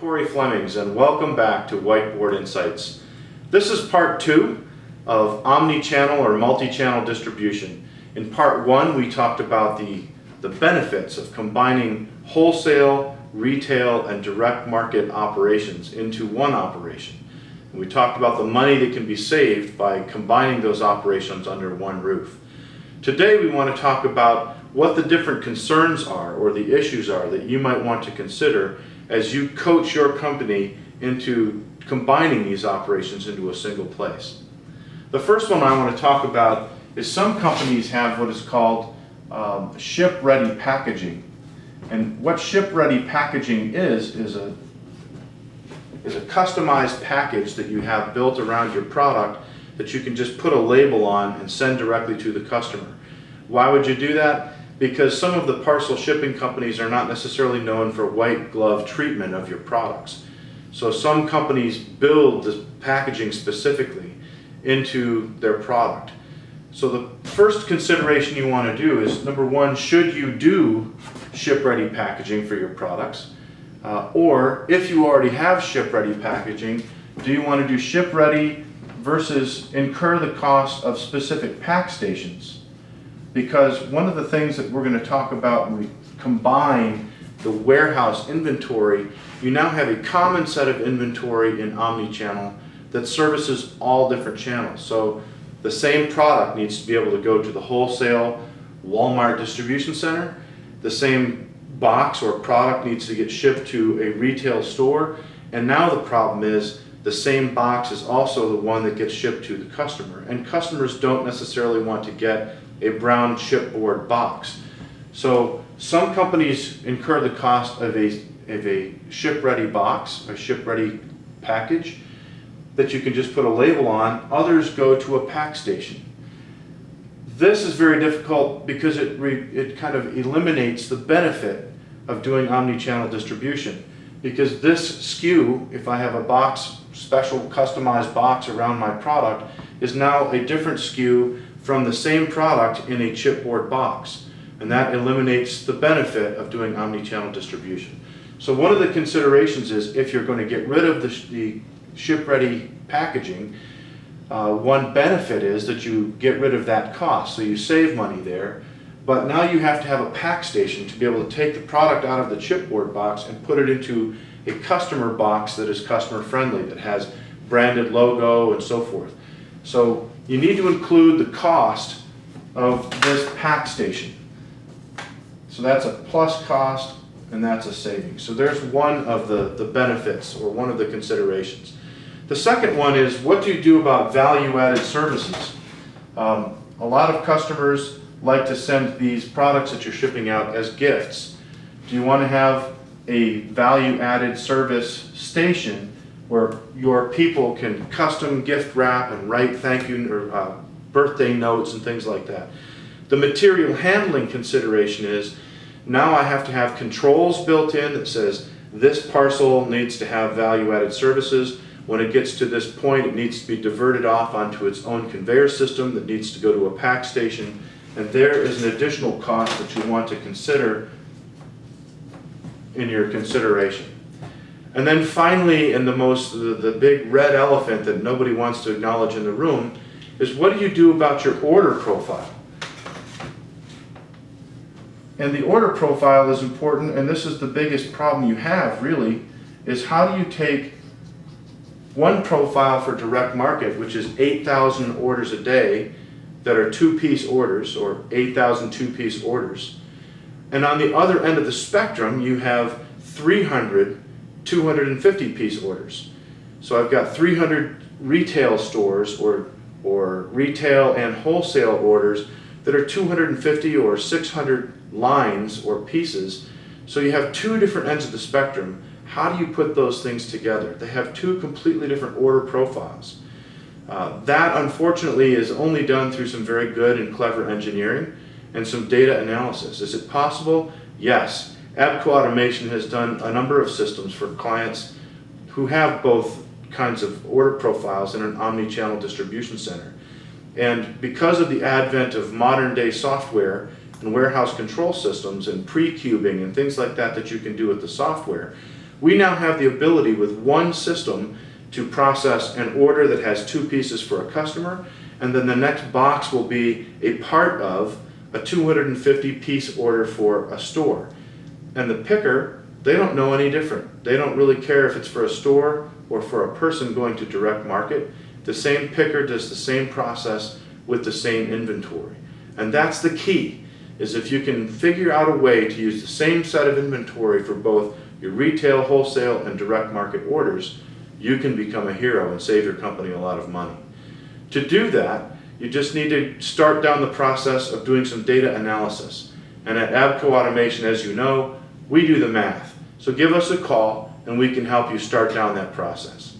Corey Flemings, and welcome back to Whiteboard Insights. This is part 2 of omni-channel or multi-channel distribution. In part 1 we talked about the benefits of combining wholesale, retail, and direct market operations into one operation. And we talked about the money that can be saved by combining those operations under one roof. Today we want to talk about what the different concerns are or the issues are that you might want to consider as you coach your company into combining these operations into a single place. The first one I want to talk about is some companies have what is called ship-ready packaging. And what ship-ready packaging is a customized package that you have built around your product that you can just put a label on and send directly to the customer. Why would you do that? Because some of the parcel shipping companies are not necessarily known for white glove treatment of your products. So some companies build the packaging specifically into their product. So the first consideration you want to do is, number one, should you do ship-ready packaging for your products? Or if you already have ship-ready packaging, do you want to do ship-ready versus incur the cost of specific pack stations? Because one of the things that we're going to talk about when we combine the warehouse inventory, you now have a common set of inventory in omni-channel that services all different channels. So the same product needs to be able to go to the wholesale Walmart distribution center. The same box or product needs to get shipped to a retail store. And now the problem is the same box is also the one that gets shipped to the customer. And customers don't necessarily want to get a brown chipboard box. So some companies incur the cost of a ship-ready box, a ship-ready package that you can just put a label on. Others go to a pack station. This is very difficult because it kind of eliminates the benefit of doing omni-channel distribution. Because this SKU, if I have a box, special customized box around my product, is now a different SKU from the same product in a chipboard box. And that eliminates the benefit of doing omni-channel distribution. So one of the considerations is, if you're going to get rid of the ship-ready packaging, one benefit is that you get rid of that cost, so you save money there. But now you have to have a pack station to be able to take the product out of the chipboard box and put it into a customer box that is customer friendly, that has branded logo and so forth. So you need to include the cost of this pack station. So that's a plus cost and that's a saving. So there's one of the benefits, or one of the considerations. The second one is, what do you do about value-added services? A lot of customers like to send these products that you're shipping out as gifts. Do you want to have a value-added service station where your people can custom gift wrap and write thank you or birthday notes and things like that? The material handling consideration is, now I have to have controls built in that says this parcel needs to have value-added services. When it gets to this point, it needs to be diverted off onto its own conveyor system that needs to go to a pack station. And there is an additional cost that you want to consider in your consideration. And then finally, and the big red elephant that nobody wants to acknowledge in the room, is what do you do about your order profile? And the order profile is important, and this is the biggest problem you have really, is how do you take one profile for direct market, which is 8,000 orders a day that are two-piece orders, or 8,000 two-piece orders. And on the other end of the spectrum, you have 300 250-piece orders. So I've got 300 retail stores or retail and wholesale orders that are 250 or 600 lines or pieces. So you have two different ends of the spectrum. How do you put those things together? They have two completely different order profiles. That unfortunately is only done through some very good and clever engineering and some data analysis. Is it possible? Yes. Abco Automation has done a number of systems for clients who have both kinds of order profiles in an omni-channel distribution center. And because of the advent of modern day software and warehouse control systems and pre-cubing and things like that that you can do with the software, We now have the ability with one system to process an order that has 2 pieces for a customer, and then the next box will be a part of a 250 piece order for a store. And the picker, they don't know any different. They don't really care if it's for a store or for a person going to direct market. The same picker does the same process with the same inventory. And that's the key, is if you can figure out a way to use the same set of inventory for both your retail, wholesale, and direct market orders, you can become a hero and save your company a lot of money. To do that, you just need to start down the process of doing some data analysis. And at Abco Automation, as you know, we do the math. So give us a call and we can help you start down that process.